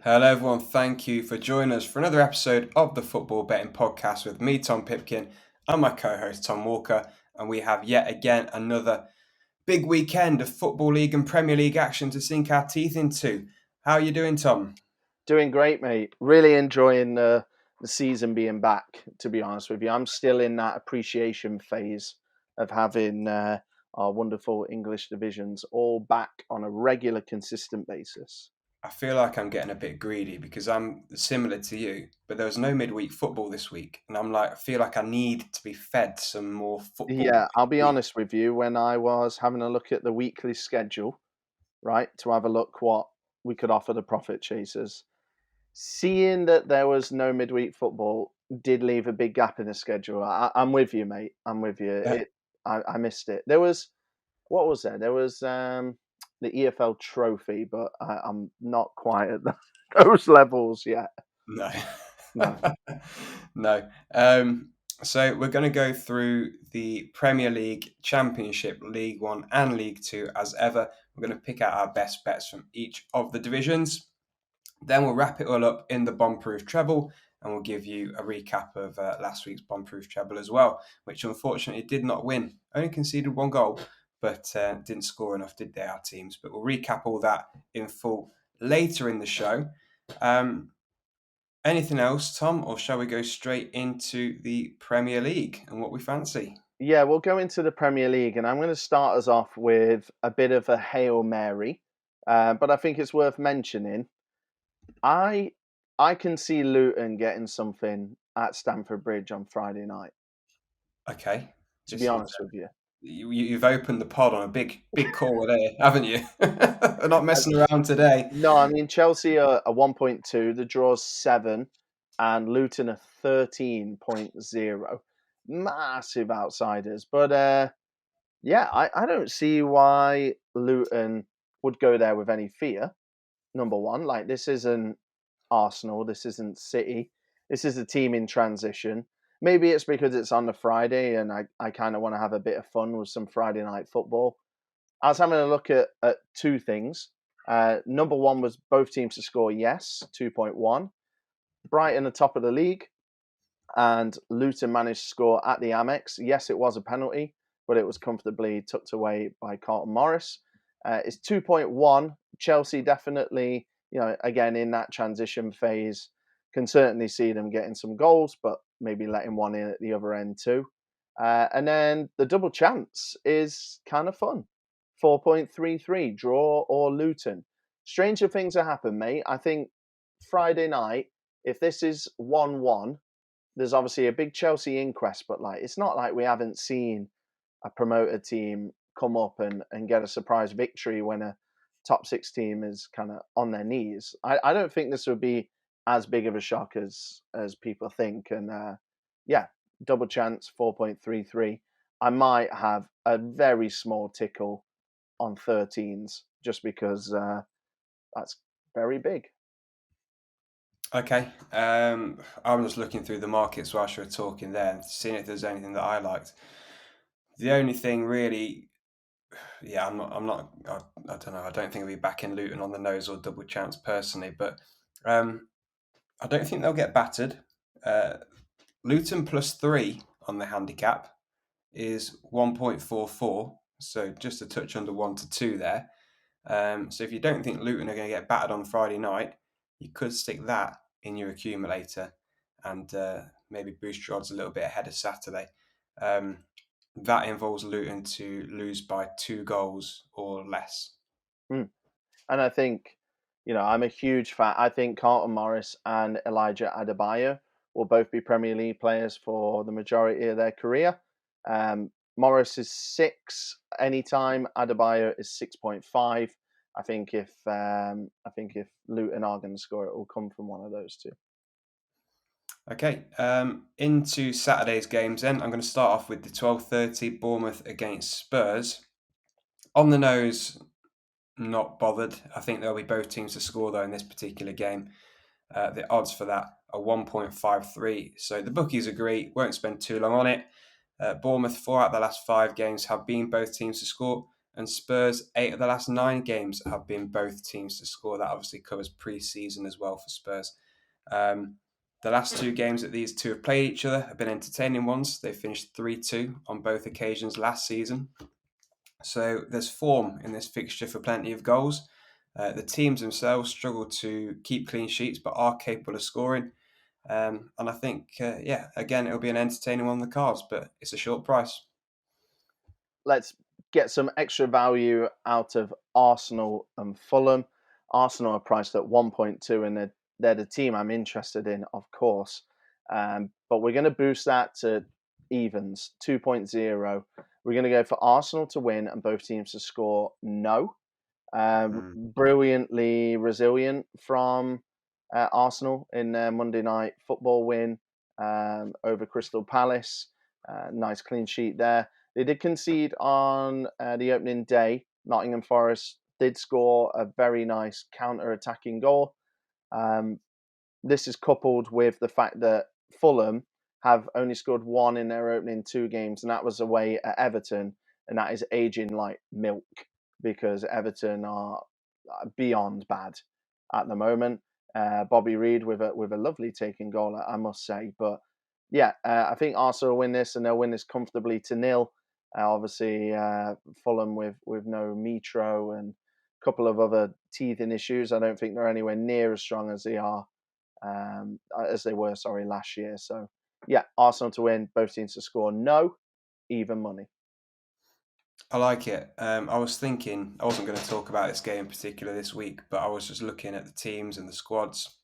Hello, everyone. Thank you for joining us for another episode of the Football Betting Podcast with me, Tom Pipkin, and my co host, Tom Walker. And we have yet again another big weekend of Football League and Premier League action to sink our teeth into. How are you doing, Tom? Doing great, mate. Really enjoying the season being back, to be honest with you. I'm still in that appreciation phase of having our wonderful English divisions all back on a regular, consistent basis. I feel like I'm getting a bit greedy because I'm similar to you, but there was no midweek football this week. And I feel like I need to be fed some more football Yeah, I'll be this week. honest with you. When I was having a look at the weekly schedule, right, to have a look what we could offer the profit chasers, seeing that there was no midweek football did leave a big gap in the schedule. I'm with you, mate. I'm with you. Yeah. I missed it. There was what was there? There was the EFL trophy, but I'm not quite at those levels yet. No. No. No. So we're going to go through the Premier League, Championship, League One, and League Two as ever. We're going to pick out our best bets from each of the divisions. Then we'll wrap it all up in the bomb-proof treble, and we'll give you a recap of last week's bomb-proof treble as well, which unfortunately did not win. Only conceded one goal, but didn't score enough, did they, our teams? But we'll recap all that in full later in the show. Anything else, Tom, or shall we go straight into the Premier League and what we fancy? Yeah, we'll go into the Premier League, and I'm going to start us off with a bit of a Hail Mary, but I think it's worth mentioning. I I can see Luton getting something at Stamford Bridge on Friday night, Okay, to be this is honest with you. you've opened the pod on a big call there, haven't you? We're not Uh, messing around today. No, I mean Chelsea are 1.2, the draw's 7, and Luton are 13.0. Massive outsiders. But yeah, I don't see why Luton would go there with any fear. Number one, like this isn't Arsenal, this isn't City. This is a team in transition. Maybe it's because it's on the Friday and I kind of want to have a bit of fun with some Friday night football. I was having a look at two things. Number one was both teams to score, yes, 2.1. Brighton, the top of the league, and Luton managed to score at the Amex. Yes, it was a penalty, but it was comfortably tucked away by Carlton Morris. It's 2.1. Chelsea definitely, again, in that transition phase, can certainly see them getting some goals, but maybe letting one in at the other end too. And then the double chance is kind of fun. 4.33, draw or Luton. Stranger things have happened, mate. I think Friday night, if this is 1-1, there's obviously a big Chelsea inquest, but like it's not like we haven't seen a promoted team come up and get a surprise victory when a top six team is kind of on their knees. I don't think this would be as big of a shock as people think. And yeah, double chance 4.33. I might have a very small tickle on 13s just because that's very big. Okay, I'm just looking through the markets whilst you were talking there and seeing if there's anything that I liked. The only thing really, yeah, I don't know. I don't think I'll be back in Luton on the nose or double chance personally, but um, I don't think they'll get battered. Uh, Luton +3 on the handicap is 1.44, so just a touch under 1 to 2 there. So if you don't think Luton are going to get battered on Friday night, you could stick that in your accumulator and maybe boost your odds a little bit ahead of Saturday. That involves Luton to lose by 2 goals or less. Mm. And I think, I'm a huge fan. I think Carlton Morris and Elijah Adebayo will both be Premier League players for the majority of their career. Morris is 6 anytime. Adebayo is 6.5. I think if Luton are going to score, it will come from one of those two. Okay, into Saturday's games then. I'm going to start off with the 12:30 Bournemouth against Spurs. On the nose, not bothered. I think there'll be both teams to score though in this particular game. The odds for that are 1.53. So the bookies agree, won't spend too long on it. Bournemouth, 4 out of the last 5 games have been both teams to score, And Spurs, 8 of the last 9 games have been both teams to score. That obviously covers pre-season as well for Spurs. Um, the last 2 games that these two have played each other have been entertaining ones. They finished 3-2 on both occasions last season. So there's form in this fixture for plenty of goals. The teams themselves struggle to keep clean sheets, but are capable of scoring. And I think, again, it'll be an entertaining one on the cards, but it's a short price. Let's get some extra value out of Arsenal and Fulham. Arsenal are priced at 1.2, and they're the team I'm interested in, of course. But we're going to boost that to evens, 2.0. We're going to go for Arsenal to win and both teams to score no. Brilliantly resilient from Arsenal in their Monday night football win over Crystal Palace. Nice clean sheet there. They did concede on the opening day. Nottingham Forest did score a very nice counter-attacking goal. This is coupled with the fact that Fulham have only scored one in their opening 2 games, and that was away at Everton, and that is aging like milk because Everton are beyond bad at the moment. Bobby Reid with a lovely taking goal, I must say. But yeah, I think Arsenal will win this, and they'll win this comfortably to nil. Obviously, Fulham with no Mitro and a couple of other teething issues. I don't think they're anywhere near as strong as they are as they were, last year. So yeah, Arsenal to win, both teams to score no, even money. I like it. I was thinking, I wasn't going to talk about this game in particular this week, but I was just looking at the teams and the squads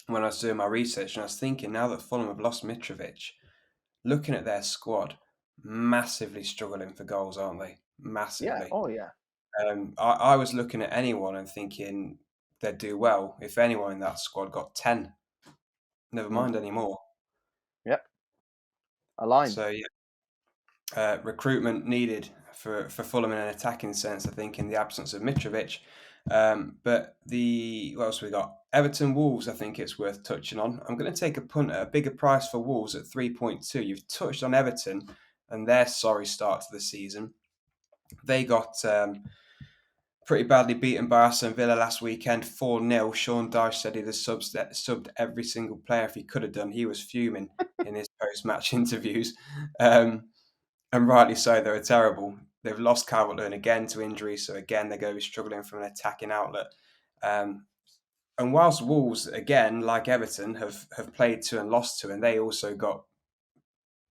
when I was doing my research, and I was thinking, now that Fulham have lost Mitrovic, looking at their squad, massively struggling for goals, aren't they? Yeah, Massively. oh yeah. I was looking at anyone and thinking they'd do well if anyone in that squad got 10. Never Mm. mind anymore. Yep, aligned. So, yeah, recruitment needed for Fulham in an attacking sense, I think, in the absence of Mitrovic. But what else we got? Everton Wolves, I think it's worth touching on. I'm going to take a punt at a bigger price for Wolves at 3.2. You've touched on Everton and their sorry start to the season. They got pretty badly beaten by Aston Villa last weekend, 4-0. Sean Dyche said he'd have subbed every single player if he could have done. He was fuming in his post-match interviews. And rightly so, they were terrible. They've lost Calvert-Lewin again to injury, so again, they're going to be struggling from an attacking outlet. And whilst Wolves, again, like Everton, have played to and lost to, and they also got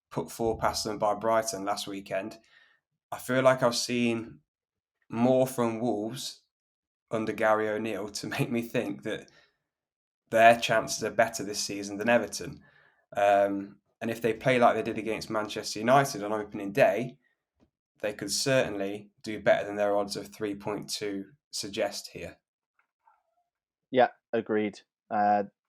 put 4 past them by Brighton last weekend, I feel like I've seen more from Wolves under Gary O'Neill to make me think that their chances are better this season than Everton. And if they play like they did against Manchester United on opening day, they could certainly do better than their odds of 3.2 suggest here. Yeah, agreed.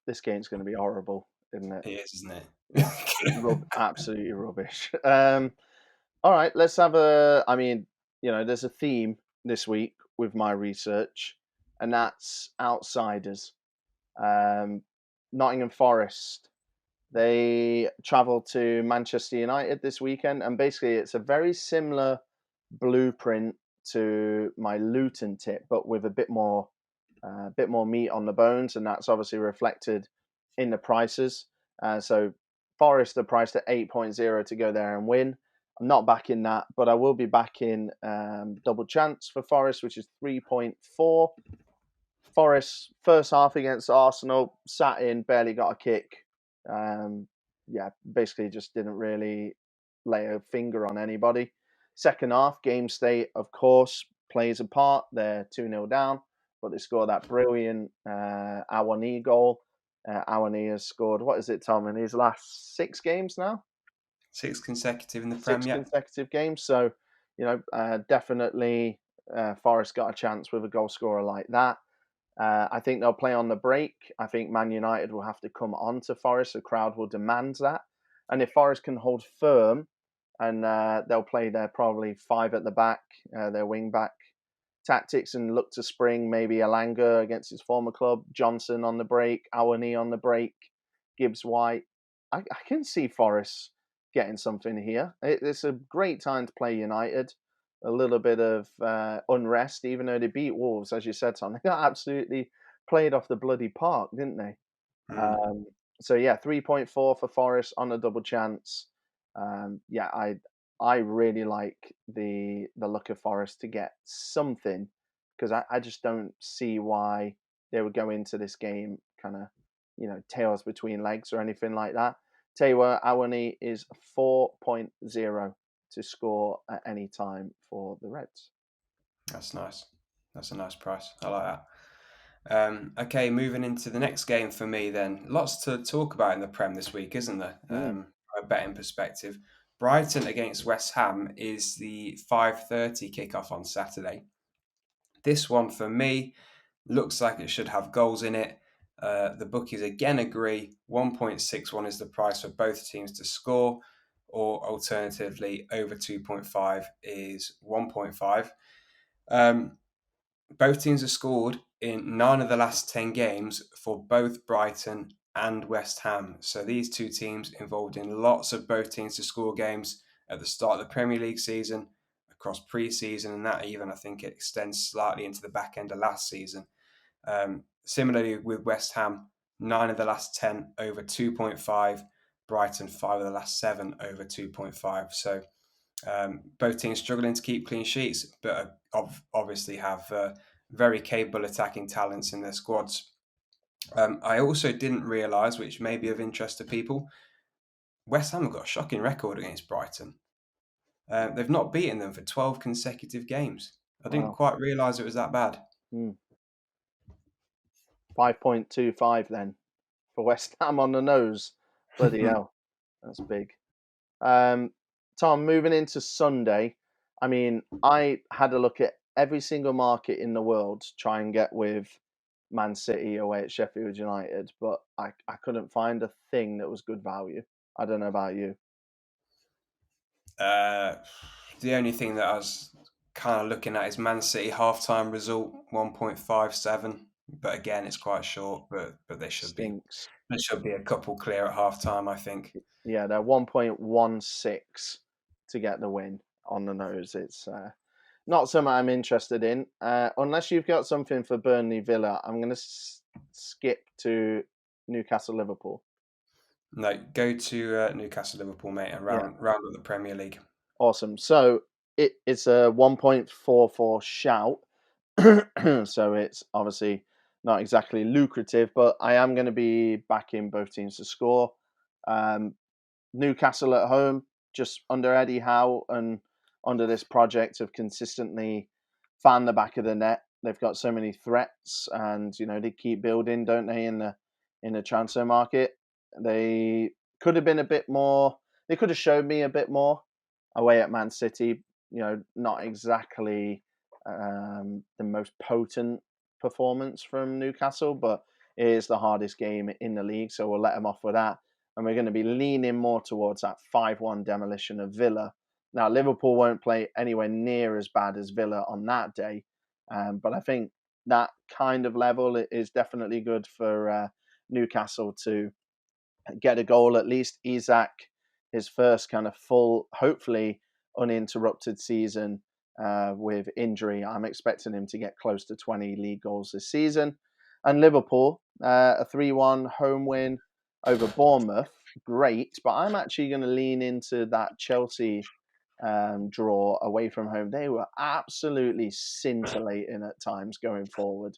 This game's going to be horrible, isn't it? It is, isn't it? Absolutely rubbish. All right, let's have a. I mean, there's a theme this week with my research, and that's outsiders. Nottingham Forest. They travel to Manchester United this weekend, and basically it's a very similar blueprint to my Luton tip, but with a bit more meat on the bones, and that's obviously reflected in the prices. So Forest are priced at 8.0 to go there and win. I'm not backing that, but I will be backing double chance for Forest, which is 3.4. Forest first half against Arsenal, sat in, barely got a kick. Yeah, basically just didn't really lay a finger on anybody. Second half, game state, of course, plays a part. They're 2-0 down, but they score that brilliant Awani goal. Awani has scored, what is it, Tom, in his last 6 games now? 6 consecutive in the Six Premier. consecutive games. So, definitely Forest got a chance with a goal scorer like that. I think they'll play on the break. I think Man United will have to come on to Forest. The crowd will demand that. And if Forest can hold firm, and they'll play their probably 5 at the back, their wing back tactics, and look to spring maybe Alanga against his former club, Johnson on the break, Awani on the break, Gibbs White. I can see Forest getting something here. It's a great time to play United. a little bit of unrest, even though they beat Wolves, as you said, Tom. They got absolutely played off the bloody park, didn't they? Mm. Um, so yeah, 3.4 for Forest on a double chance. Yeah, I really like the look of Forest to get something because I just don't see why they would go into this game kind of tails between legs or anything like that. Taylor Awani is 4.0 to score at any time for the Reds. That's nice. That's a nice price. I like that. Okay, moving into the next game for me then. Lots to talk about in the Prem this week, isn't there? Mm. From a betting perspective. Brighton against West Ham is the 5:30 kickoff on Saturday. This one for me looks like it should have goals in it. The bookies again agree 1.61 is the price for both teams to score, or alternatively, over 2.5 is 1.5. Um, both teams have scored in 9 of the last 10 games for both Brighton and West Ham. So these two teams involved in lots of both teams to score games at the start of the Premier League season, across pre-season, and that even I think it extends slightly into the back end of last season. Similarly with West Ham, 9 of the last 10 over 2.5, Brighton 5 of the last 7 over 2.5. So both teams struggling to keep clean sheets, but obviously have very capable attacking talents in their squads. I also didn't realise, which may be of interest to people, West Ham have got a shocking record against Brighton. They've not beaten them for 12 consecutive games. I didn't Wow. quite realise it was that bad. Mm. 5.25 then for West Ham on the nose. Bloody hell, that's big. Um, Tom, moving into Sunday, I mean, I had a look at every single market in the world to try and get with Man City away at Sheffield United, but I couldn't find a thing that was good value. I don't know about you. Uh, the only thing that I was kind of looking at is Man City halftime result 1.57, but again it's quite short. But Stinks. there should be a couple clear at halftime, I think. Yeah, they're 1.16 to get the win on the nose. It's not something I'm interested in. Unless you've got something for Burnley Villa, I'm going to skip to Newcastle Liverpool. No, go to Newcastle Liverpool, mate, and Yeah, round up the Premier League. awesome. So it's a 1.44 shout. So it's obviously not exactly lucrative, but I am going to be backing both teams to score. Um, Newcastle at home, just under Eddie Howe and under this project have consistently found the back of the net. They've got so many threats, and they keep building, don't they? In the transfer market, they could have been a bit more. They could have showed me a bit more away at Man City. Not exactly the most potent performance from Newcastle, but it is the hardest game in the league, so we'll let them off with that, and we're going to be leaning more towards that 5-1 demolition of Villa. Now, Liverpool won't play anywhere near as bad as Villa on that day, but I think that kind of level is definitely good for Newcastle to get a goal at least. Isak, his first kind of full, hopefully uninterrupted season with injury. I'm expecting him to get close to 20 league goals this season. And Liverpool, a 3-1 home win over Bournemouth. Great, but I'm actually going to lean into that Chelsea draw away from home. They were absolutely scintillating at times going forward,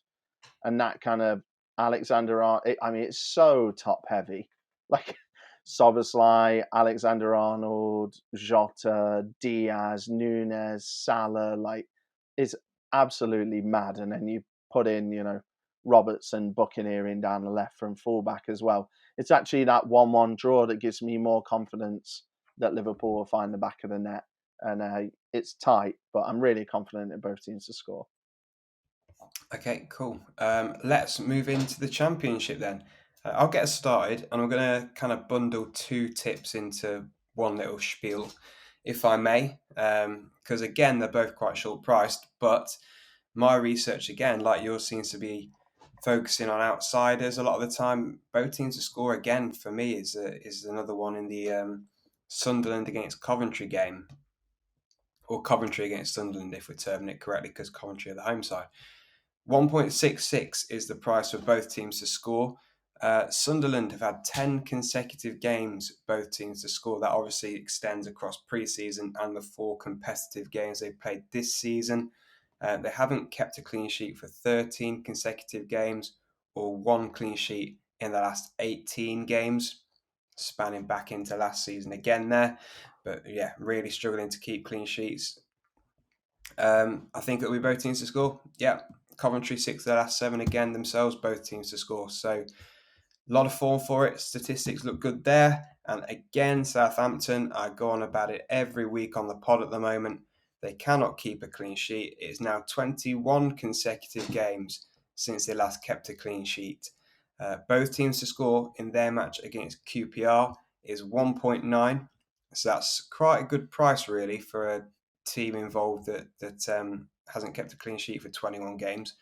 and that kind of Alexander. I mean, it's so top heavy, like Soboslai, Alexander Arnold, Jota, Diaz, Nunes, Salah. Like, it's absolutely mad. And then you put in, Robertson buccaneering down the left from fullback as well. It's actually that 1-1 draw that gives me more confidence that Liverpool will find the back of the net. And it's tight, but I'm really confident in both teams to score. Okay, cool. Let's move into the Championship then. I'll get us started, and I'm going to kind of bundle two tips into one little spiel, if I may, because again they're both quite short priced, but my research again, like yours, seems to be focusing on outsiders a lot of the time. Both teams to score again for me is another one in the Sunderland against Coventry game. or Coventry against Sunderland if we're terming it correctly, because Coventry are the home side. 1.66 is the price for both teams to score. Sunderland have had 10 consecutive games, both teams to score. That obviously extends across pre-season and the 4 competitive games they've played this season. They haven't kept a clean sheet for 13 consecutive games or 1 clean sheet in the last 18 games, spanning back into last season again there. But yeah, really struggling to keep clean sheets. I think it'll be both teams to score. Yeah, Coventry 6 of the last 7 again themselves, both teams to score. So a lot of form for it. Statistics look good there. And again, Southampton, I go on about it every week on the pod at the moment. They cannot keep a clean sheet. It is now 21 consecutive games since they last kept a clean sheet. Both teams to score in their match against QPR is 1.9. So that's quite a good price, really, for a team involved that hasn't kept a clean sheet for 21 games.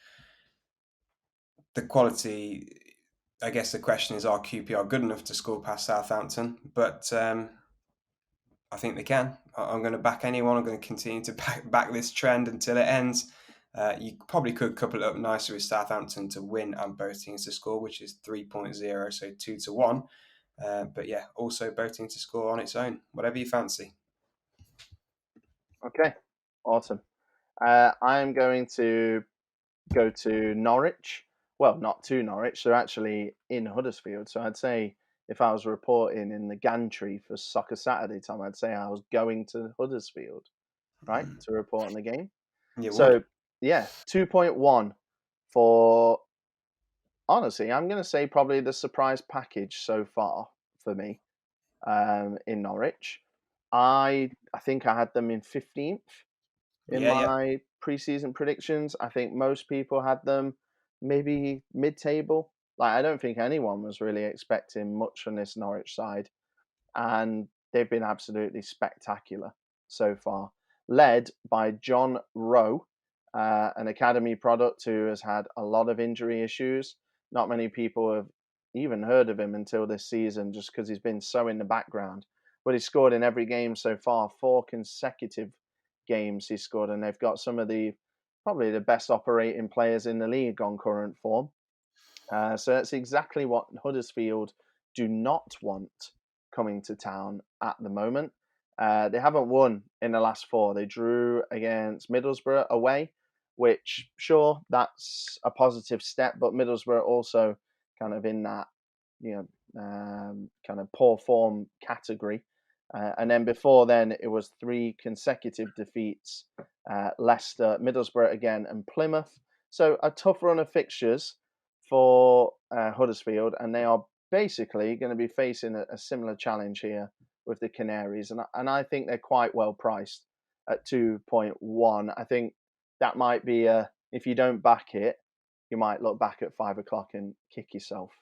The quality, I guess the question is, are QPR good enough to score past Southampton? But I think they can. I'm going to back anyone. I'm going to continue to back this trend until it ends. You probably could couple it up nicer with Southampton to win and both teams to score, which is 3.0, so 2-1. But yeah, also both teams to score on its own, whatever you fancy. Okay, awesome. I am going to go to Norwich. Well, not to Norwich. They're actually in Huddersfield. So I'd say if I was reporting in the gantry for Soccer Saturday time, I'd say I was going to Huddersfield, right, to report on the game. You would. So yeah, 2.1 for, honestly, I'm going to say probably the surprise package so far for me in Norwich. I think I had them in 15th in Yeah. my preseason predictions. I think most people had them maybe mid-table. Like, I don't think anyone was really expecting much from this Norwich side, and they've been absolutely spectacular so far. Led by John Rowe, an academy product who has had a lot of injury issues. Not many people have even heard of him until this season, just because he's been so in the background. But he's scored in every game so far, 4 consecutive games he's scored, and they've got some of the probably the best operating players in the league on current form. So that's exactly what Huddersfield do not want coming to town at the moment. They haven't won in the last 4. They drew against Middlesbrough away, which, sure, that's a positive step, but Middlesbrough also kind of in that, kind of poor form category. And then before then, it was 3 consecutive defeats: Leicester, Middlesbrough again, and Plymouth. So a tough run of fixtures for Huddersfield, and they are basically going to be facing a similar challenge here with the Canaries, and I think they're quite well priced at 2.1. I think that might be if you don't back it, you might look back at 5 o'clock and kick yourself,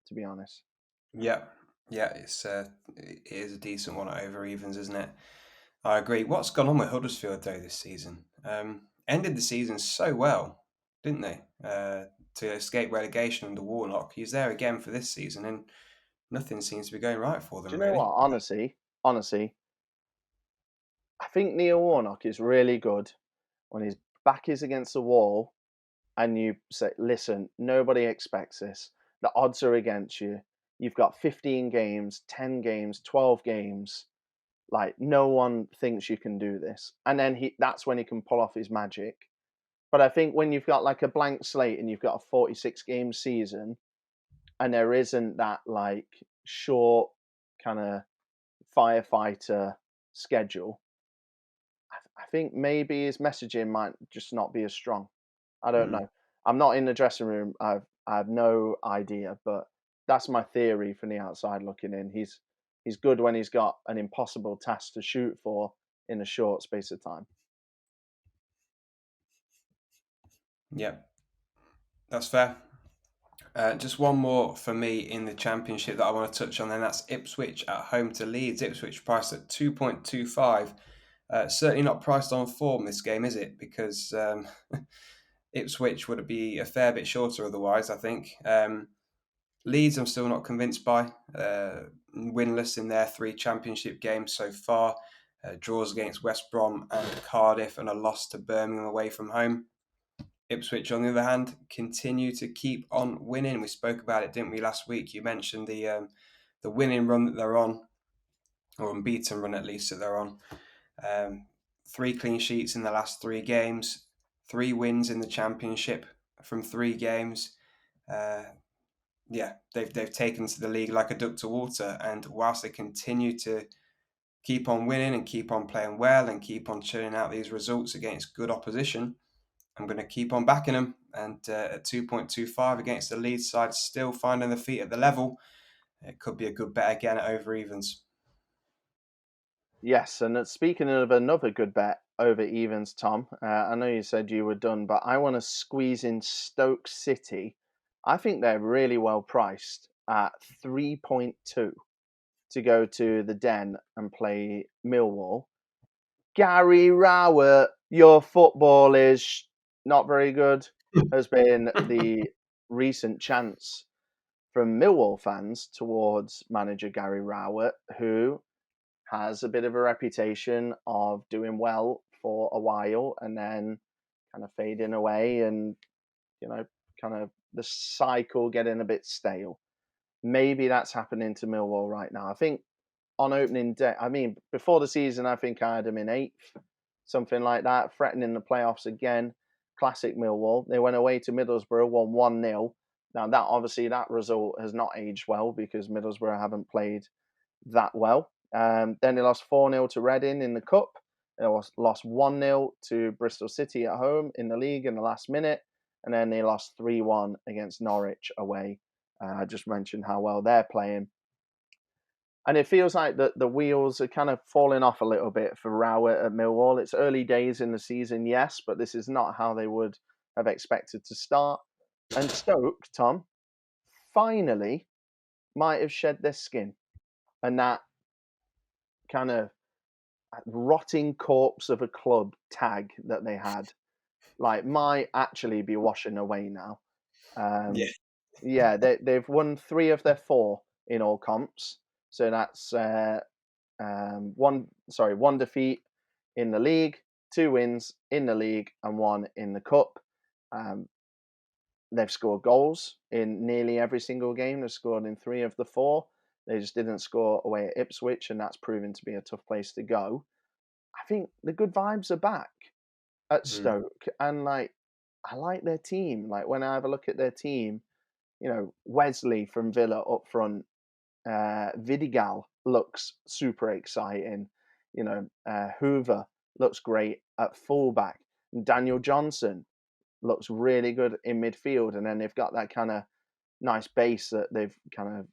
to be honest. Yeah. It is a decent one at over evens, isn't it? I agree. What's gone on with Huddersfield though this season? Ended the season so well, didn't they? To escape relegation under Warnock. He's there again for this season, and nothing seems to be going right for Do them, you know really. what? Honestly, I think Neil Warnock is really good when his back is against the wall and you say, listen, nobody expects this. The odds are against you. You've got 15 games, 10 games, 12 games. Like, no one thinks you can do this. And then that's when he can pull off his magic. But I think when you've got like a blank slate and you've got a 46 game season and there isn't that like short kind of firefighter schedule, I think maybe his messaging might just not be as strong. I don't Mm. know. I'm not in the dressing room. I have no idea, but that's my theory from the outside looking in. He's good when he's got an impossible task to shoot for in a short space of time. Yeah, that's fair. Just one more for me in the Championship that I want to touch on, and that's Ipswich at home to Leeds. Ipswich priced at 2.25. Certainly not priced on form this game, is it? Because Ipswich would be a fair bit shorter otherwise, I think. Leeds, I'm still not convinced by. Winless in their 3 Championship games so far. draws against West Brom and Cardiff, and a loss to Birmingham away from home. Ipswich, on the other hand, continue to keep on winning. We spoke about it, didn't we, last week? You mentioned the winning run that they're on, or unbeaten run at least that they're on. 3 clean sheets in the last 3 games, 3 wins in the Championship from 3 games. They've taken to the league like a duck to water, and whilst they continue to keep on winning and keep on playing well and keep on churning out these results against good opposition, I'm going to keep on backing them. And at 2.25 against the Leeds side, still finding the feet at the level, it could be a good bet again at over evens. Yes, and speaking of another good bet over evens, Tom, I know you said you were done, but I want to squeeze in Stoke City. I think they're really well priced at 3.2 to go to the Den and play Millwall. Gary Rowett, your football is not very good, has been the recent chants from Millwall fans towards manager Gary Rowett, who has a bit of a reputation of doing well for a while and then kind of fading away and, kind of the cycle getting a bit stale. Maybe that's happening to Millwall right now. I think on opening day, before the season, I think I had them in 8th, something like that, threatening the playoffs again. Classic Millwall. They went away to Middlesbrough, won 1-0. Now, that result has not aged well because Middlesbrough haven't played that well. Then they lost 4-0 to Reading in the Cup. They lost 1-0 to Bristol City at home in the league in the last minute. And then they lost 3-1 against Norwich away. I just mentioned how well they're playing. And it feels like the wheels are kind of falling off a little bit for Rowett at Millwall. It's early days in the season, yes, but this is not how they would have expected to start. And Stoke, Tom, finally might have shed their skin. And that kind of rotting corpse of a club tag that they had, might actually be washing away now. Yeah. Yeah, they've won 3 of their 4 in all comps. So that's one defeat in the league, 2 wins in the league, and 1 in the cup. They've scored goals in nearly every single game. They've scored in 3 of the 4. They just didn't score away at Ipswich, and that's proven to be a tough place to go. I think the good vibes are back at Stoke, and I like their team. Like when I have a look at their team, Wesley from Villa up front, Vidigal looks super exciting. Hoover looks great at fullback. Daniel Johnson looks really good in midfield, and then they've got that kind of nice base that they've kind of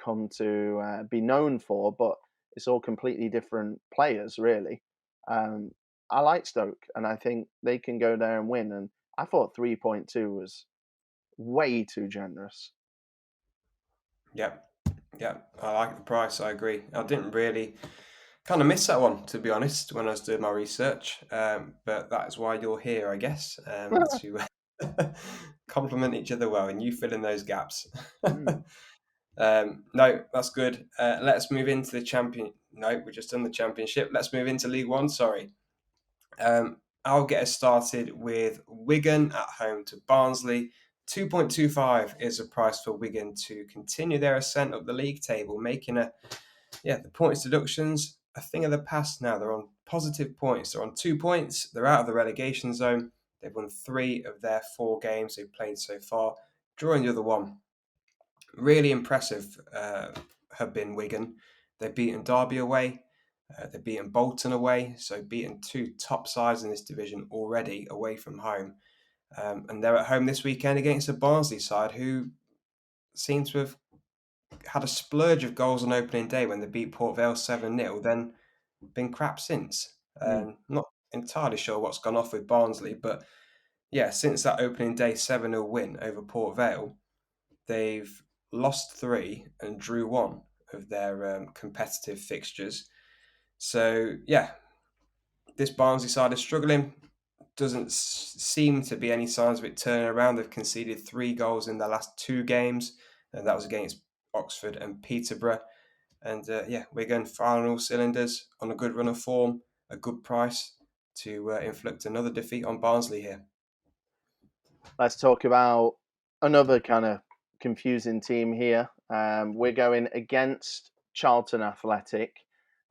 come to be known for. But it's all completely different players, really. I like Stoke, and I think they can go there and win. And I thought 3.2 was way too generous. Yep. I like the price. I agree. I didn't really kind of miss that one, to be honest, when I was doing my research. But that is why you're here, I guess, to complement each other well, and you fill in those gaps. Mm. No, that's good. Let's move into the champion. No, we've just done the championship. Let's move into League One. Sorry. I'll get us started with Wigan at home to Barnsley. 2.25 is the price for Wigan to continue their ascent up the league table, making the points deductions a thing of the past now. They're on positive points. They're on 2 points. They're out of the relegation zone. They've won 3 of their 4 games they've played so far, drawing the other one. Really impressive have been Wigan. They've beaten Derby away. They've beaten Bolton away. So beaten 2 top sides in this division already away from home. And they're at home this weekend against a Barnsley side who seem to have had a splurge of goals on opening day when they beat Port Vale 7-0, then been crap since. Mm. Not entirely sure what's gone off with Barnsley, but yeah, since that opening day 7-0 win over Port Vale, they've lost 3 and drew 1 of their competitive fixtures. So yeah, this Barnsley side is struggling. Doesn't seem to be any signs of it turning around. They've conceded 3 goals in their last 2 games, and that was against Oxford and Peterborough. And yeah, we're going firing all cylinders on a good run of form, a good price to inflict another defeat on Barnsley here. Let's talk about another kind of confusing team here. We're going against Charlton Athletic,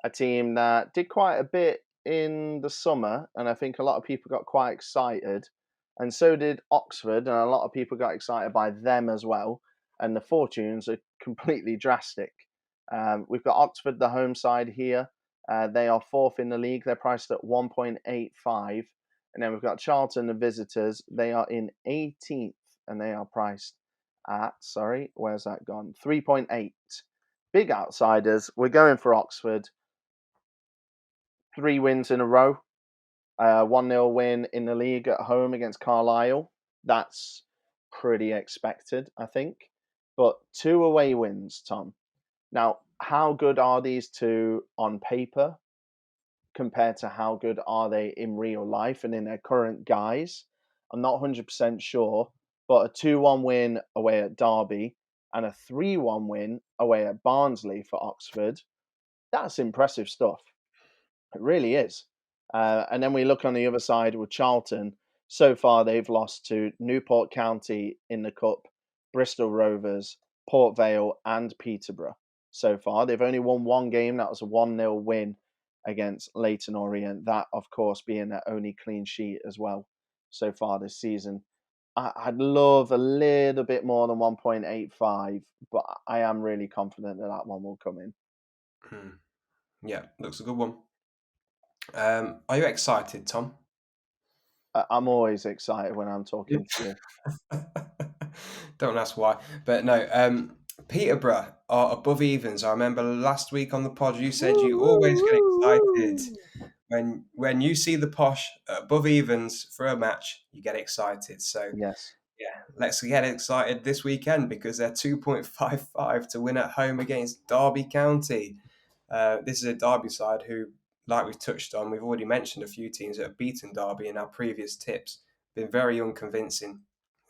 a team that did quite a bit in the summer, and I think a lot of people got quite excited, and so did Oxford, and a lot of people got excited by them as well. And the fortunes are completely drastic. We've got Oxford, the home side here. They are fourth in the league. They're priced at 1.85. And then we've got Charlton, the visitors. They are in 18th and they are priced at, sorry, where's that gone? 3.8. Big outsiders. We're going for Oxford. 3 wins in a row. 1-0 win in the league at home against Carlisle. That's pretty expected, I think. But 2 away wins, Tom. Now, how good are these two on paper compared to how good are they in real life and in their current guise? I'm not 100% sure, but a 2-1 win away at Derby and a 3-1 win away at Barnsley for Oxford, that's impressive stuff. It really is. And then we look on the other side with Charlton. So far, they've lost to Newport County in the Cup, Bristol Rovers, Port Vale, and Peterborough. So far, they've only won one game. That was a 1-0 win against Leyton Orient. That, of course, being their only clean sheet as well so far this season. I'd love a little bit more than 1.85, but I am really confident that that one will come in. Yeah, looks a good one. Are you excited, Tom? I'm always excited when I'm Yeah. talking to you. Don't ask why, but no. Peterborough are above evens. I remember last week on the pod you said Woo, you woo, always get woo, excited woo. when you see the posh above evens for a match. You get excited. So Yes, yeah, let's get excited this weekend because they're 2.55 to win at home against Derby County. This is a Derby side who, like we've touched on, we've already mentioned a few teams that have beaten Derby in our previous tips. Been very unconvincing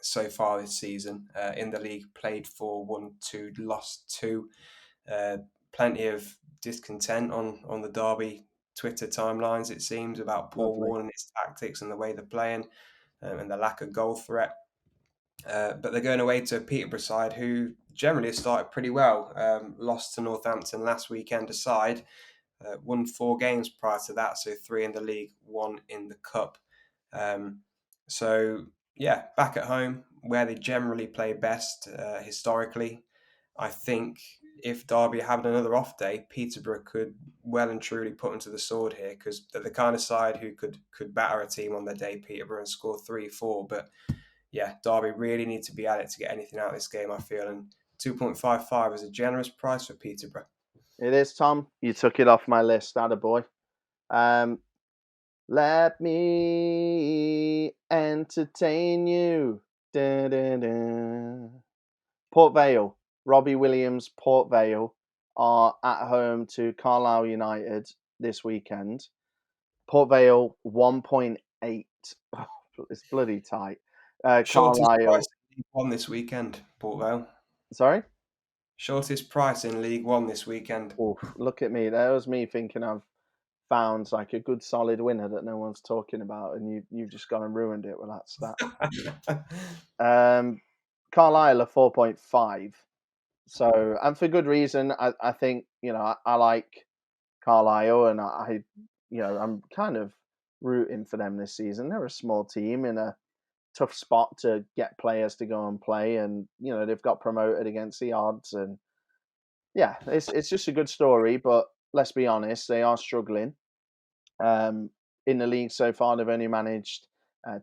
so far this season. In the league, played 4, won 2, lost 2. Uh, Plenty of discontent on the Derby Twitter timelines, it seems, about Paul lovely. Warne and his tactics and the way they're playing and the lack of goal threat. But they're going away to a Peterborough side who generally have started pretty well. Lost to Northampton last weekend aside, won 4 games prior to that, so 3 in the league, 1 in the cup. Um, so yeah, back at home where they generally play best historically. I think if Derby had another off day, Peterborough could well and truly put them to the sword here because they're the kind of side who could batter a team on their day, Peterborough, and score 3-4. But yeah, Derby really need to be at it to get anything out of this game, I feel. And 2.55 is a generous price for Peterborough. It is, Tom. You took it off my list, boy. Um, Let me entertain you. Da, da, da. Port Vale, Robbie Williams, Port Vale are at home to Carlisle United this weekend. Port Vale 1.8. Oh, it's bloody tight. Shortest price Carlisle, in League One this weekend, Port Vale. sorry? Shortest price in League One this weekend. Oof, look at me. That was me thinking I've found like a good solid winner that no one's talking about, and you've just gone and ruined it with that stat. Carlisle are 4.5. So, and for good reason. I think, I like Carlisle, and I'm kind of rooting for them this season. They're a small team in a tough spot to get players to go and play, and they've got promoted against the odds, and yeah, it's just a good story. But let's be honest, they are struggling. Um, in the league so far, they've only managed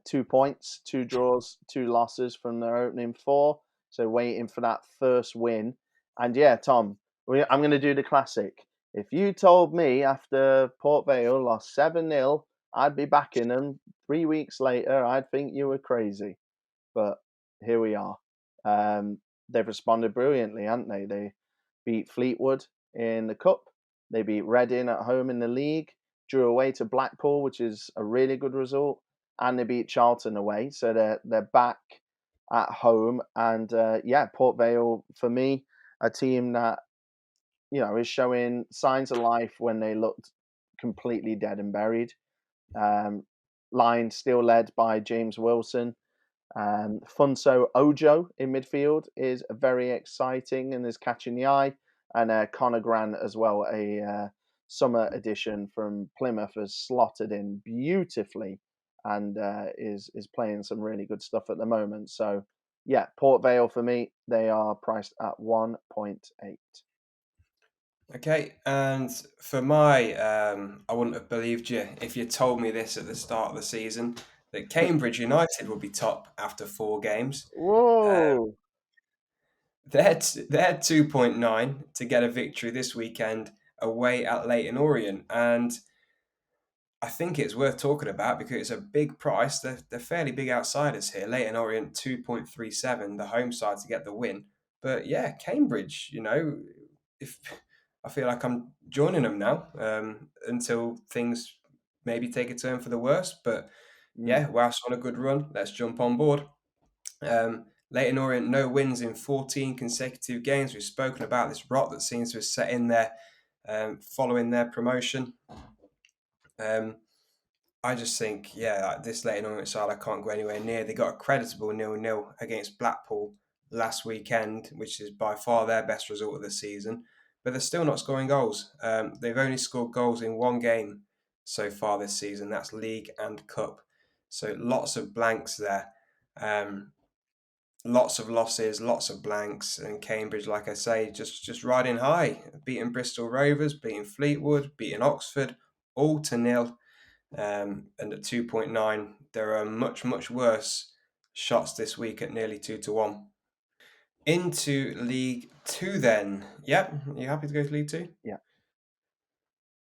2 points, 2 draws, 2 losses from their opening four. So waiting for that first win. And yeah, Tom, I'm going to do the classic. If you told me after Port Vale lost 7-0, I'd be backing them. 3 weeks later, I'd think you were crazy. But here we are. They've responded brilliantly, haven't they? They beat Fleetwood in the cup. They beat Reading at home in the league. Drew away to Blackpool, which is a really good result, and they beat Charlton away. So they're back at home. And yeah, Port Vale for me, a team that is showing signs of life when they looked completely dead and buried. Um, line still led by James Wilson. Funso Ojo in midfield is very exciting and is catching the eye. And Conor Grant as well, a summer addition from Plymouth, has slotted in beautifully and is playing some really good stuff at the moment. So, yeah, Port Vale for me, they are priced at 1.8. Okay, and for my, I wouldn't have believed you if you told me this at the start of the season that Cambridge United would be top after 4 games. Uh, Whoa! they're 2.9 to get a victory this weekend away at Leighton Orient, and I think it's worth talking about because it's a big price. They're fairly big outsiders here. Leighton Orient 2.37, the home side to get the win. But yeah, Cambridge, if I feel like I'm joining them now until things maybe take a turn for the worse. But Mm. yeah, whilst on a good run, let's jump on board. Leighton Orient, no wins in 14 consecutive games. We've spoken about this rot that seems to have set in there following their promotion. Um, I just think, yeah, like this Leighton Orient side, I can't go anywhere near. They got a creditable 0-0 against Blackpool last weekend, which is by far their best result of the season. But they're still not scoring goals. They've only scored goals in 1 game so far this season. That's League and Cup. So lots of blanks there. Um, Lots of losses, lots of blanks. And Cambridge, like I say, just riding high. Beating Bristol Rovers, beating Fleetwood, beating Oxford, all to nil. And at 2.9, there are much, much worse shots this week at nearly 2-1. Into League Two then. Yep, you happy to go to League Two? Yeah.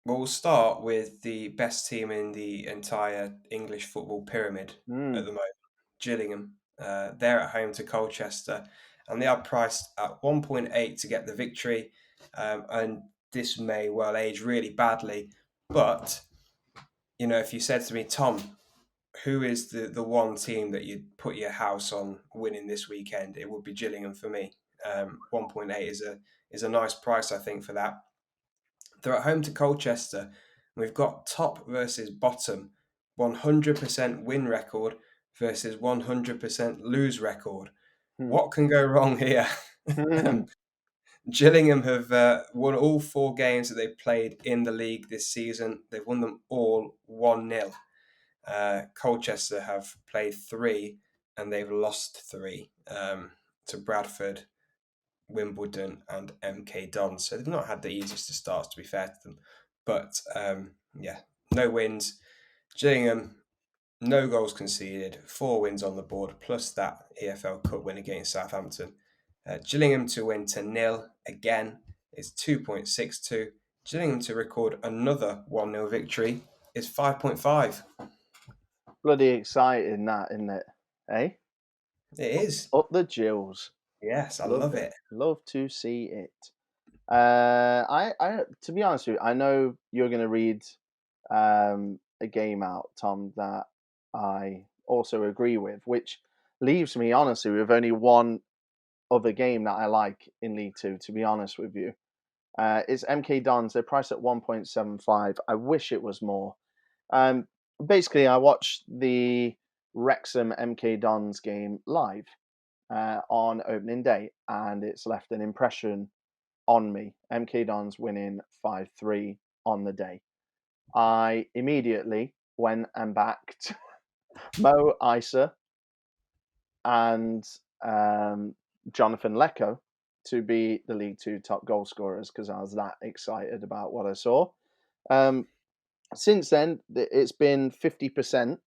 Well, we'll start with the best team in the entire English football pyramid at Mm. the moment, Gillingham. They're at home to Colchester, and they are priced at 1.8 to get the victory. And this may well age really badly, but if you said to me, Tom, who is the one team that you'd put your house on winning this weekend? It would be Gillingham for me. 1.8 is a nice price, I think, for that. They're at home to Colchester. We've got top versus bottom, 100% win record versus 100% lose record. Hmm. What can go wrong here? Hmm. um, Gillingham have won all 4 games that they've played in the league this season. They've won them all 1-0. Colchester have played 3 and they've lost 3 to Bradford, Wimbledon, and MK Dons. So they've not had the easiest of starts, to be fair to them. But yeah, no wins. Gillingham, no goals conceded, 4 wins on the board, plus that EFL Cup win against Southampton. Gillingham to win to nil again is 2.62. Gillingham to record another 1-0 victory is 5.5. Bloody exciting, that, isn't it? Eh? It is. Up the Jills. Yes, I Love love it. it. Love to see it. To be honest with you, I know you're going to read a game out, Tom, that I also agree with, which leaves me honestly with only one other game that I like in League Two. To be honest with you, it's MK Dons. They're priced at 1.75. I wish it was more. Um, Basically, I watched the Wrexham MK Dons game live on opening day, and it's left an impression on me. MK Dons winning 5-3 on the day. I immediately went and backed Mo Isa and Jonathan Lecco to be the League Two top goal scorers because I was that excited about what I saw. Um, since then, it's been 50%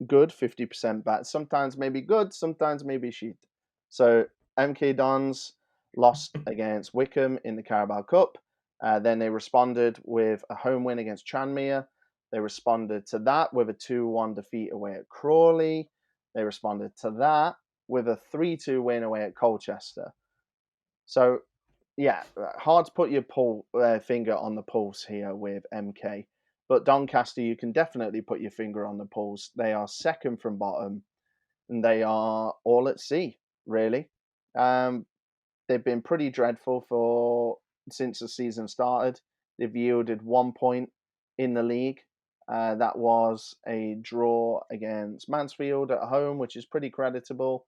good, 50% bad. Sometimes maybe good, sometimes maybe shit. So MK Dons lost against Wickham in the Carabao Cup. Then they responded with a home win against Tranmere. They responded to that with a 2-1 defeat away at Crawley. They responded to that with a 3-2 win away at Colchester. So, yeah, hard to put your finger on the pulse here with MK. But Doncaster, you can definitely put your finger on the pulse. They are second from bottom, and they are all at sea, really. They've been pretty dreadful for since the season started. They've yielded 1 point in the league. That was a draw against Mansfield at home, which is pretty creditable,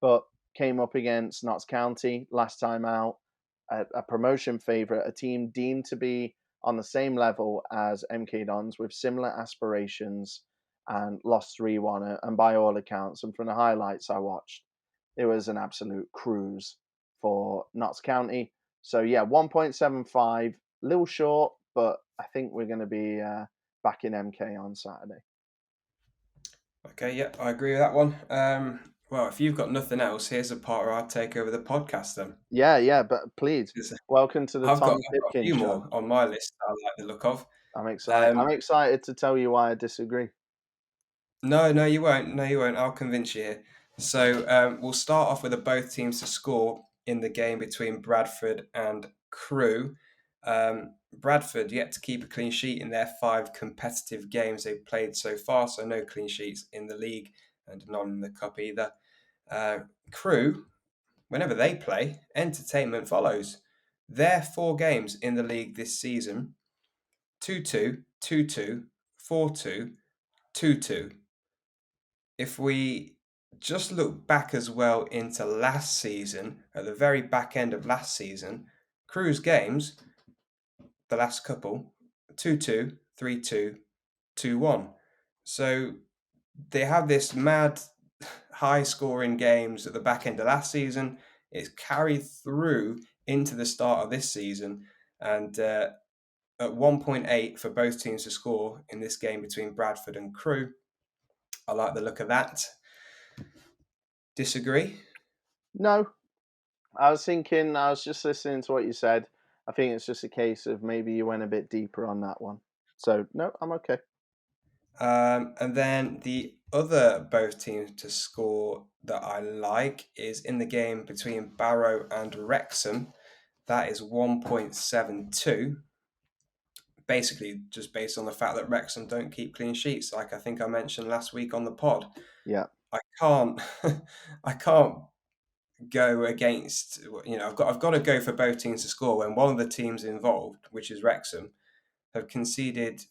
but came up against Notts County last time out, a promotion favourite, a team deemed to be on the same level as MK Dons with similar aspirations, and lost 3-1. And by all accounts, and from the highlights I watched, it was an absolute cruise for Notts County. So yeah, 1.75, a little short, but I think we're going to be back in MK on Saturday. Okay, yeah, I agree with that one. Well, if you've got nothing else, here's a part where I take over the podcast then. Yeah, yeah, but please, 'Cause welcome to the Tom I've got a Pipkin few show. more on my list I like the look of. I'm excited. Um, I'm excited to tell you why I disagree. no, no, you won't. No, you won't. I'll convince you here. So we'll start off with the both teams to score in the game between Bradford and Crewe. Bradford yet to keep a clean sheet in their 5 competitive games they've played so far, so no clean sheets in the league and none in the cup either. Uh, Crewe, whenever they play, entertainment follows. Their 4 games in the league this season: 2-2, 2-2, 4-2, 2-2. If we just look back as well into last season, at the very back end of last season, Crewe's games, the last couple, 2-2, 3-2, 2-1. So they have this mad high scoring games at the back end of last season. It's carried through into the start of this season. And at 1.8 for both teams to score in this game between Bradford and Crewe. I like the look of that. Disagree? No, I was thinking, I was just listening to what you said. I think it's just a case of maybe you went a bit deeper on that one. So, no, I'm okay. And then the other both teams to score that I like is in the game between Barrow and Wrexham. That is 1.72. Basically, just based on the fact that Wrexham don't keep clean sheets, like I think I mentioned last week on the pod. Yeah. I can't, I can't go against. I've got to go for both teams to score when one of the teams involved, which is Wrexham, have conceded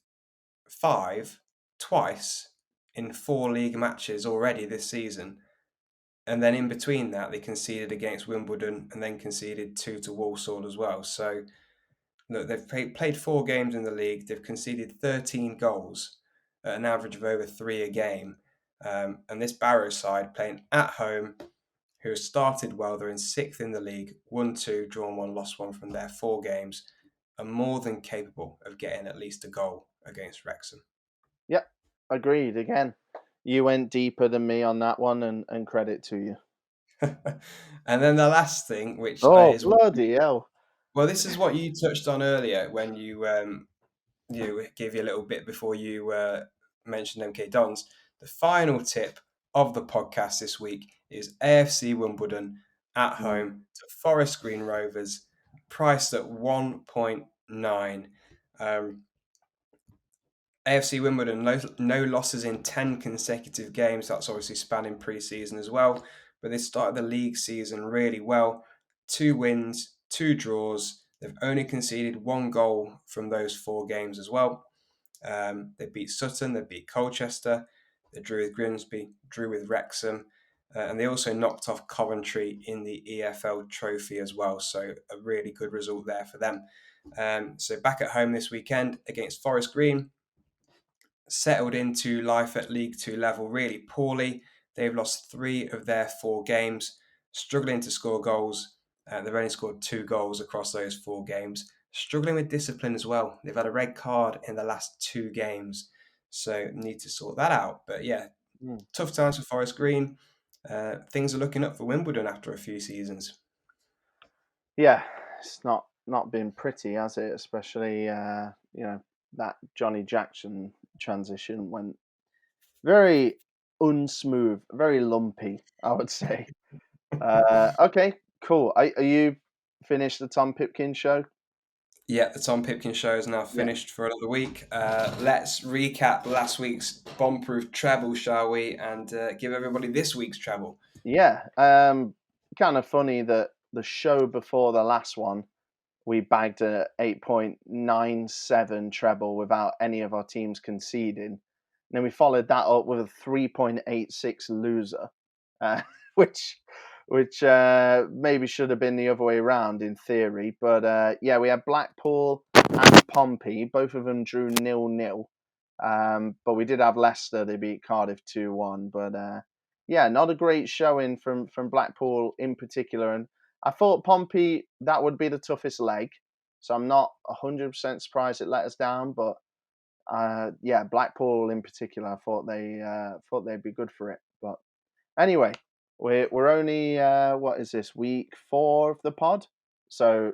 5 twice in 4 league matches already this season. And then in between that, they conceded against Wimbledon and then conceded 2 to Walsall as well. So, look, they've played 4 games in the league. They've conceded 13 goals at an average of over 3 a game. And this Barrow side playing at home, who has started well, they're in 6th in the league, won 2, drawn 1, lost 1 from their 4 games, are more than capable of getting at least a goal against Wrexham. Yep. Agreed. Again, you went deeper than me on that one, and credit to you. And then the last thing, which Oh, is bloody hell. well, this is what you touched on earlier when you gave you a little bit before you mentioned MK Dons. The final tip of the podcast this week is AFC Wimbledon at Mm. home to Forest Green Rovers, priced at 1.9. AFC Wimbledon, no losses in 10 consecutive games. That's obviously spanning pre-season as well. But they started the league season really well. 2 wins, 2 draws. They've only conceded 1 goal from those 4 games as well. They beat Sutton, they beat Colchester, they drew with Grimsby, drew with Wrexham, and they also knocked off Coventry in the EFL trophy as well. So a really good result there for them. So back at home this weekend against Forest Green, settled into life at League Two level really poorly. They've lost 3 of their 4 games, struggling to score goals. They've only scored 2 goals across those 4 games. Struggling with discipline as well. They've had a red card in the last 2 games, so need to sort that out. But yeah, Mm. tough times for Forest Green. Things are looking up for Wimbledon after a few seasons. Yeah, it's not been pretty, has it? Especially that Johnny Jackson transition went very unsmooth, very lumpy, I would say. Okay, cool. Are you finished the Tom Pipkin show? Yeah, the Tom Pipkin show is now Yeah. finished for another week. Let's recap last week's bomb-proof treble, shall we? And give everybody this week's treble. Yeah. Kind of funny that the show before the last one we bagged a 8.97 treble without any of our teams conceding. And then we followed that up with a 3.86 loser, uh, which maybe should have been the other way around in theory. But yeah, we had Blackpool and Pompey. Both of them drew 0-0. But we did have Leicester. They beat Cardiff 2-1. But yeah, not a great showing from Blackpool in particular. And I thought Pompey, that would be the toughest leg. So I'm not 100% surprised it let us down. But yeah, Blackpool in particular, I thought they'd be good for it. But anyway, we're only what is this, week 4 of the pod, so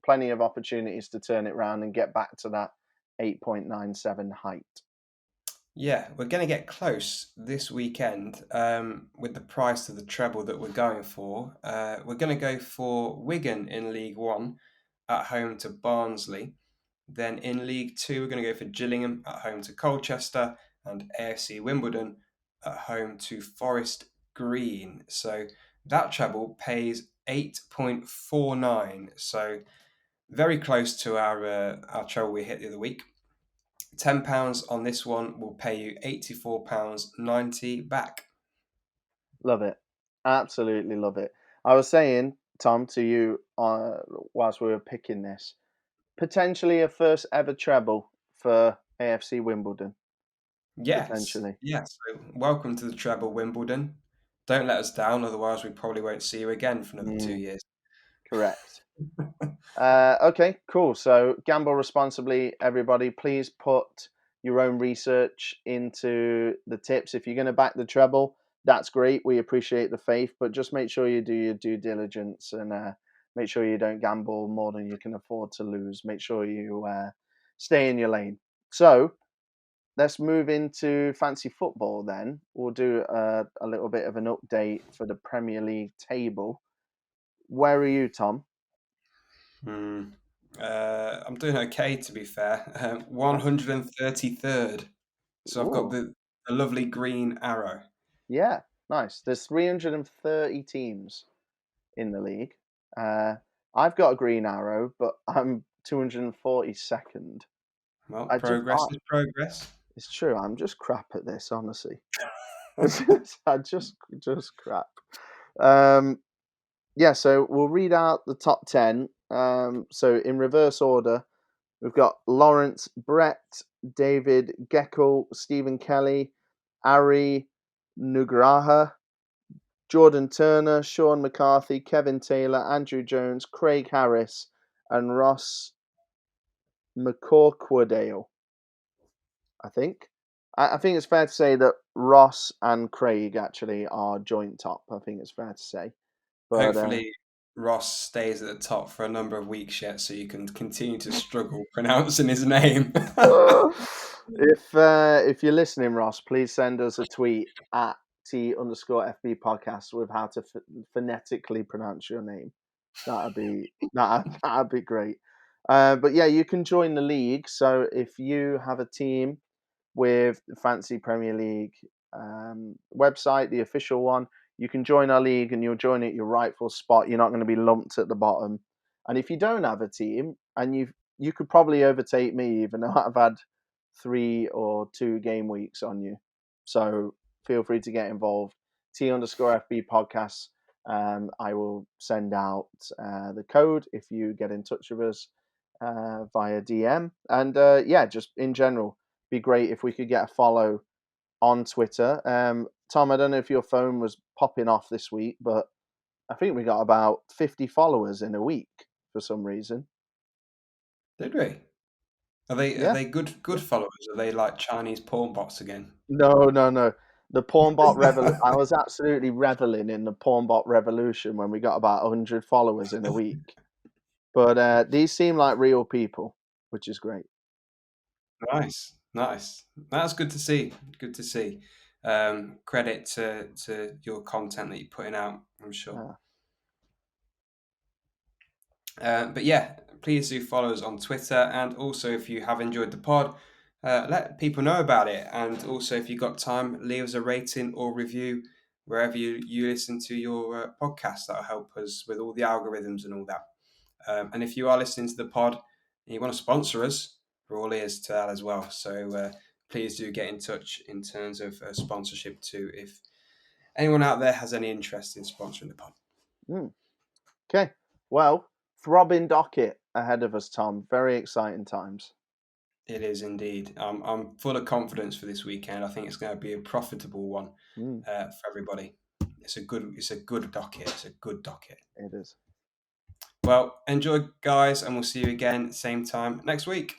plenty of opportunities to turn it around and get back to that 8.97 height. Yeah, we're going to get close this weekend with the price of the treble that we're going for. We're going to go for Wigan in League One at home to Barnsley. Then in League Two, we're going to go for Gillingham at home to Colchester and AFC Wimbledon at home to Forest Green. So that treble pays 8.49. So very close to our treble we hit the other week. £10 on this one will pay you £84.90 back. Love it, absolutely love it. I was saying, Tom, to you whilst we were picking this, potentially a first ever treble for AFC Wimbledon. Yes, Potentially. yes. So welcome to the treble, Wimbledon. Don't let us down, otherwise we probably won't see you again for another 2 years. Correct. Okay, cool. So gamble responsibly, everybody. Please put your own research into the tips. If you're going to back the treble, that's great. We appreciate the faith, but just make sure you do your due diligence and make sure you don't gamble more than you can afford to lose. Make sure you stay in your lane. So let's move into fancy football then. We'll do a little bit of an update for the Premier League table. Where are you, Tom? Hmm. I'm doing okay, to be fair. 133rd. So I've got Ooh. the lovely green arrow. Yeah, nice. There's 330 teams in the league. Uh, I've got a green arrow, but I'm 242nd. Well, I just, progress is progress. it's true. I'm just crap at this, honestly. I just crap. Um, yeah, so we'll read out the top 10. So in reverse order, we've got Lawrence, Brett, David, Geckel, Stephen Kelly, Ari, Nugraha, Jordan Turner, Sean McCarthy, Kevin Taylor, Andrew Jones, Craig Harris, and Ross McCorquodale, I think. I think it's fair to say that Ross and Craig actually are joint top. I think it's fair to say. But Hopefully, Ross stays at the top for a number of weeks yet, so you can continue to struggle pronouncing his name. if you're listening, Ross, please send us a tweet at T_FB podcast with how to phonetically pronounce your name. That'd be great. But yeah, you can join the league. So if you have a team with the Fancy Premier League website, the official one, you can join our league and you'll join at your rightful spot. You're not going to be lumped at the bottom. And if you don't have a team, and you could probably overtake me, even though I've had 3 or 2 game weeks on you. So feel free to get involved. T_FB podcasts. I will send out the code if you get in touch with us via DM. And yeah, just in general, be great if we could get a follow on Twitter. Tom, I don't know if your phone was popping off this week, but I think we got about 50 followers in a week for some reason. Did we? Are Yeah. they good followers? Are they like Chinese porn bots again? No, no, no. The porn bot revolution. I was absolutely reveling in the porn bot revolution when we got about 100 followers in a week. But these seem like real people, which is great. Nice, nice. That's good to see. Good to see. Credit to your content that you're putting out, I'm sure. Uh, But yeah, please do follow us on Twitter, and also if you have enjoyed the pod, let people know about it. And also, if you've got time, leave us a rating or review wherever you listen to your podcast. That'll help us with all the algorithms and all that. And if you are listening to the pod and you want to sponsor us, we're all ears to that as well. So please do get in touch in terms of sponsorship too, if anyone out there has any interest in sponsoring the pod. Okay. Well, throbbing docket ahead of us, Tom. Very exciting times. It is indeed. I'm full of confidence for this weekend. I think it's going to be a profitable one Mm, for everybody. It's a good docket. It's a good docket. it is. Well, enjoy, guys, and we'll see you again same time next week.